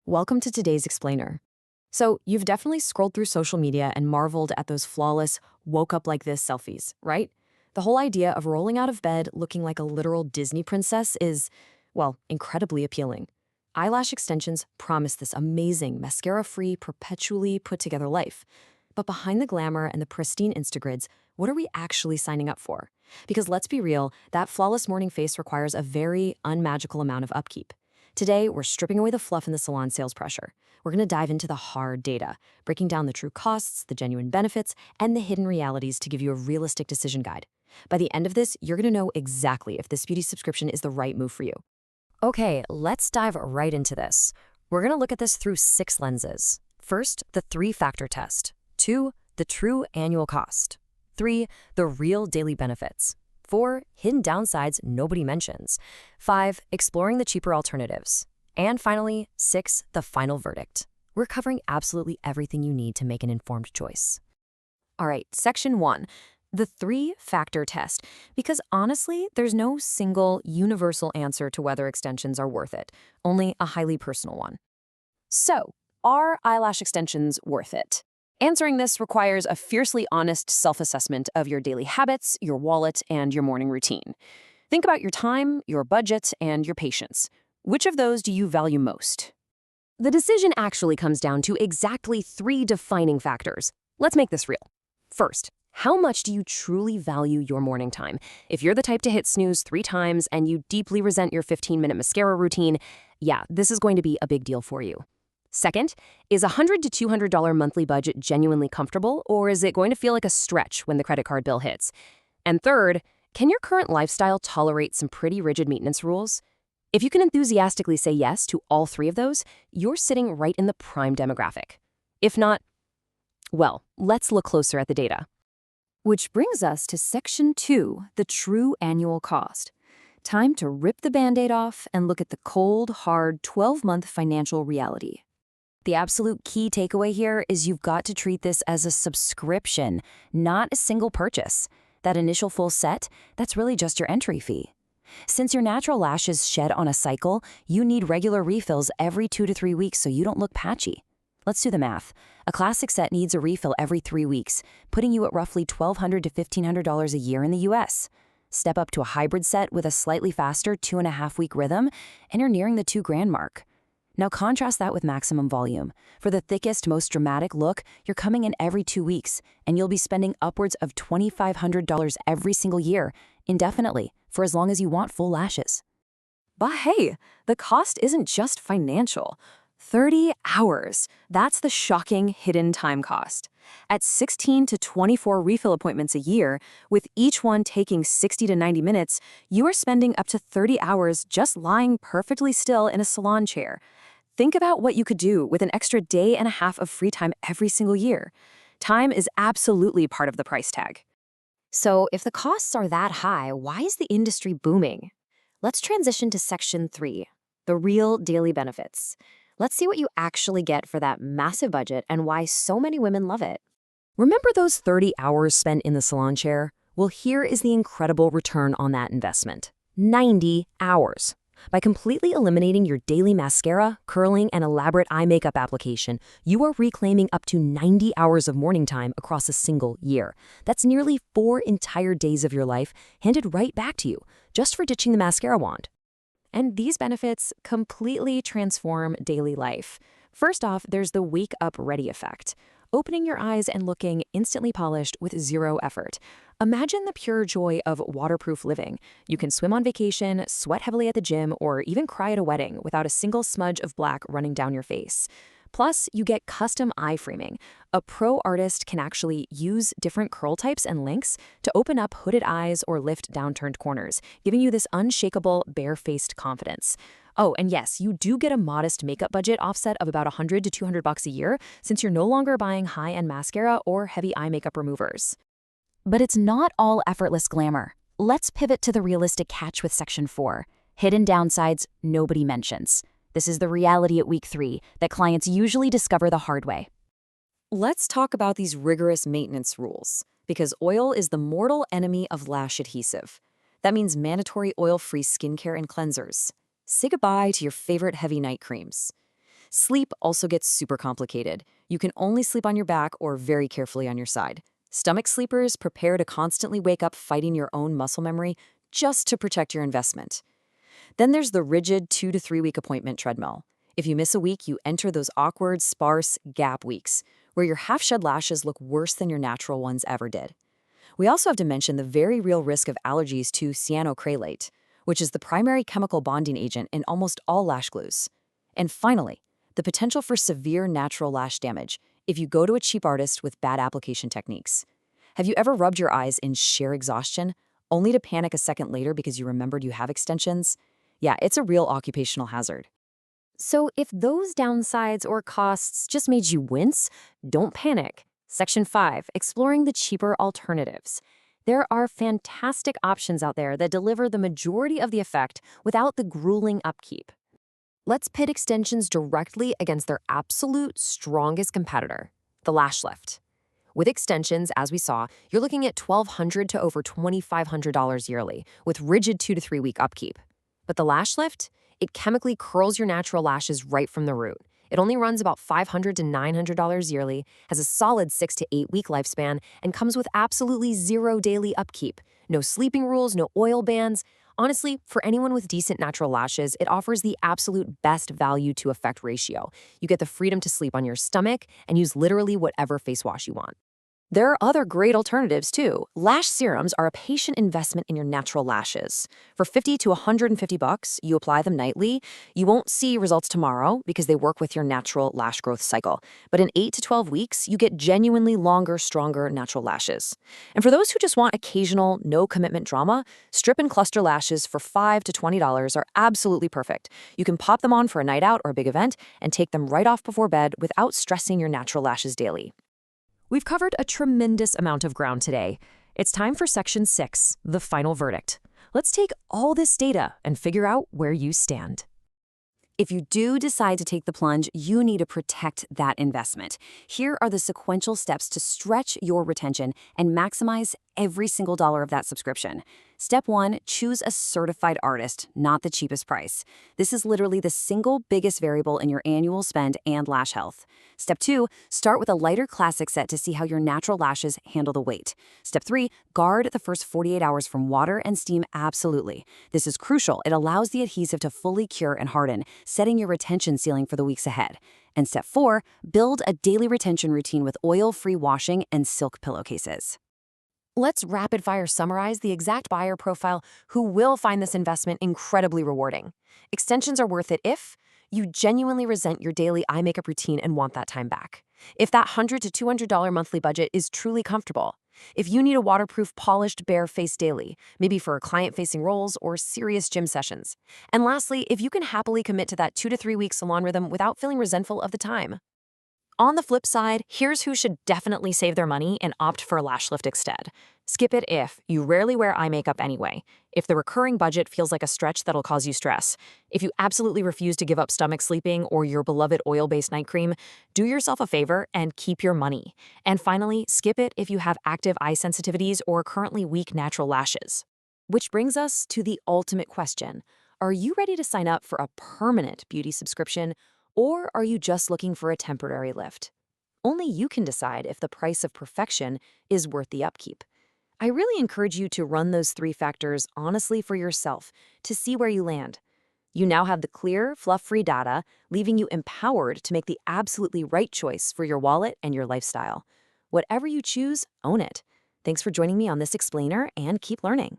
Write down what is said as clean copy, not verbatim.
Welcome to today's explainer. So, you've definitely scrolled through social media and marveled at those flawless, woke up like this selfies, right? The whole idea of rolling out of bed looking like a literal Disney princess is, well, incredibly appealing. Eyelash extensions promise this amazing, mascara-free, perpetually put-together life. But behind the glamour and the pristine Instagrids, what are we actually signing up for? Because let's be real, that flawless morning face requires a very unmagical amount of upkeep. Today, we're stripping away the fluff and the salon sales pressure. We're going to dive into the hard data, breaking down the true costs, the genuine benefits, and the hidden realities to give you a realistic decision guide. By the end of this, you're going to know exactly if this beauty subscription is the right move for you. Okay, let's dive right into this. We're going to look at this through 6 lenses. First, the 3-factor test. 2, the true annual cost. 3, the real daily benefits. 4, hidden downsides nobody mentions. 5, exploring the cheaper alternatives. And finally, 6, the final verdict. We're covering absolutely everything you need to make an informed choice. All right, section 1, the 3-factor test. Because honestly, there's no single universal answer to whether extensions are worth it, only a highly personal one. So, are eyelash extensions worth it? Answering this requires a fiercely honest self-assessment of your daily habits, your wallet, and your morning routine. Think about your time, your budget, and your patience. Which of those do you value most? The decision actually comes down to exactly 3 defining factors. Let's make this real. First, how much do you truly value your morning time? If you're the type to hit snooze 3 times and you deeply resent your 15-minute mascara routine, yeah, this is going to be a big deal for you. Second, is a $100 to $200 monthly budget genuinely comfortable, or is it going to feel like a stretch when the credit card bill hits? And third, can your current lifestyle tolerate some pretty rigid maintenance rules? If you can enthusiastically say yes to all 3 of those, you're sitting right in the prime demographic. If not, well, let's look closer at the data. Which brings us to section 2, the true annual cost. Time to rip the Band-Aid off and look at the cold, hard 12-month financial reality. The absolute key takeaway here is you've got to treat this as a subscription, not a single purchase. That initial full set, that's really just your entry fee. Since your natural lashes shed on a cycle, you need regular refills every 2 to 3 weeks so you don't look patchy. Let's do the math. A classic set needs a refill every 3 weeks, putting you at roughly $1,200 to $1,500 a year in the US. Step up to a hybrid set with a slightly faster 2.5-week rhythm, and you're nearing the $2,000 mark. Now contrast that with maximum volume. For the thickest, most dramatic look, you're coming in every 2 weeks, and you'll be spending upwards of $2,500 every single year, indefinitely, for as long as you want full lashes. But hey, the cost isn't just financial. 30 hours. That's the shocking hidden time cost. At 16 to 24 refill appointments a year, with each one taking 60 to 90 minutes, you are spending up to 30 hours just lying perfectly still in a salon chair. Think about what you could do with an extra day and a half of free time every single year. Time is absolutely part of the price tag. So if the costs are that high, why is the industry booming? Let's transition to section 3, the real daily benefits. Let's see what you actually get for that massive budget and why so many women love it. Remember those 30 hours spent in the salon chair? Well, here is the incredible return on that investment. 90 hours. By completely eliminating your daily mascara, curling, and elaborate eye makeup application, you are reclaiming up to 90 hours of morning time across a single year. That's nearly 4 entire days of your life handed right back to you, just for ditching the mascara wand. And these benefits completely transform daily life. First off, there's the wake up ready effect. Opening your eyes and looking instantly polished with 0 effort. Imagine the pure joy of waterproof living. You can swim on vacation, sweat heavily at the gym, or even cry at a wedding without a single smudge of black running down your face. Plus, you get custom eye framing. A pro artist can actually use different curl types and lengths to open up hooded eyes or lift downturned corners, giving you this unshakable, bare-faced confidence. Oh, and yes, you do get a modest makeup budget offset of about $100 to $200 a year, since you're no longer buying high-end mascara or heavy eye makeup removers. But it's not all effortless glamour. Let's pivot to the realistic catch with section 4, hidden downsides nobody mentions. This is the reality at week 3 that clients usually discover the hard way. Let's talk about these rigorous maintenance rules, because oil is the mortal enemy of lash adhesive. That means mandatory oil-free skincare and cleansers. Say goodbye to your favorite heavy night creams. Sleep also gets super complicated. You can only sleep on your back or very carefully on your side. Stomach sleepers prepare to constantly wake up fighting your own muscle memory just to protect your investment. Then there's the rigid 2 to 3 week appointment treadmill. If you miss a week, you enter those awkward, sparse gap weeks, where your half-shed lashes look worse than your natural ones ever did. We also have to mention the very real risk of allergies to cyanocralate, which is the primary chemical bonding agent in almost all lash glues. And finally, the potential for severe natural lash damage if you go to a cheap artist with bad application techniques. Have you ever rubbed your eyes in sheer exhaustion, only to panic a second later because you remembered you have extensions? Yeah, it's a real occupational hazard. So if those downsides or costs just made you wince, don't panic. Section 5, exploring the cheaper alternatives. There are fantastic options out there that deliver the majority of the effect without the grueling upkeep. Let's pit extensions directly against their absolute strongest competitor, the lash lift. With extensions, as we saw, you're looking at $1,200 to over $2,500 yearly, with rigid 2 to 3 week upkeep. But the lash lift? It chemically curls your natural lashes right from the root. It only runs about $500 to $900 yearly, has a solid 6 to 8 week lifespan, and comes with absolutely zero daily upkeep. No sleeping rules, no oil bans. Honestly, for anyone with decent natural lashes, it offers the absolute best value to effect ratio. You get the freedom to sleep on your stomach and use literally whatever face wash you want. There are other great alternatives too. Lash serums are a patient investment in your natural lashes. For $50 to $150, you apply them nightly. You won't see results tomorrow because they work with your natural lash growth cycle. But in 8 to 12 weeks, you get genuinely longer, stronger natural lashes. And for those who just want occasional, no-commitment drama, strip and cluster lashes for $5 to $20 are absolutely perfect. You can pop them on for a night out or a big event and take them right off before bed without stressing your natural lashes daily. We've covered a tremendous amount of ground today. It's time for Section 6, the final verdict. Let's take all this data and figure out where you stand. If you do decide to take the plunge, you need to protect that investment. Here are the sequential steps to stretch your retention and maximize every single dollar of that subscription. Step 1, choose a certified artist, not the cheapest price. This is literally the single biggest variable in your annual spend and lash health. Step 2, start with a lighter classic set to see how your natural lashes handle the weight. Step 3, guard the first 48 hours from water and steam absolutely. This is crucial. It allows the adhesive to fully cure and harden, setting your retention ceiling for the weeks ahead. And step 4, build a daily retention routine with oil-free washing and silk pillowcases. Let's rapid-fire summarize the exact buyer profile who will find this investment incredibly rewarding. Extensions are worth it if you genuinely resent your daily eye makeup routine and want that time back. If that $100 to $200 monthly budget is truly comfortable. If you need a waterproof, polished, bare face daily, maybe for client-facing roles or serious gym sessions. And lastly, if you can happily commit to that 2 to 3 week salon rhythm without feeling resentful of the time. On the flip side, here's who should definitely save their money and opt for a lash lift instead. Skip it if you rarely wear eye makeup anyway, if the recurring budget feels like a stretch that'll cause you stress, if you absolutely refuse to give up stomach sleeping or your beloved oil-based night cream, do yourself a favor and keep your money. And finally, skip it if you have active eye sensitivities or currently weak natural lashes. Which brings us to the ultimate question. Are you ready to sign up for a permanent beauty subscription? Or are you just looking for a temporary lift? Only you can decide if the price of perfection is worth the upkeep. I really encourage you to run those 3 factors honestly for yourself to see where you land. You now have the clear, fluff-free data, leaving you empowered to make the absolutely right choice for your wallet and your lifestyle. Whatever you choose, own it. Thanks for joining me on this explainer, and keep learning.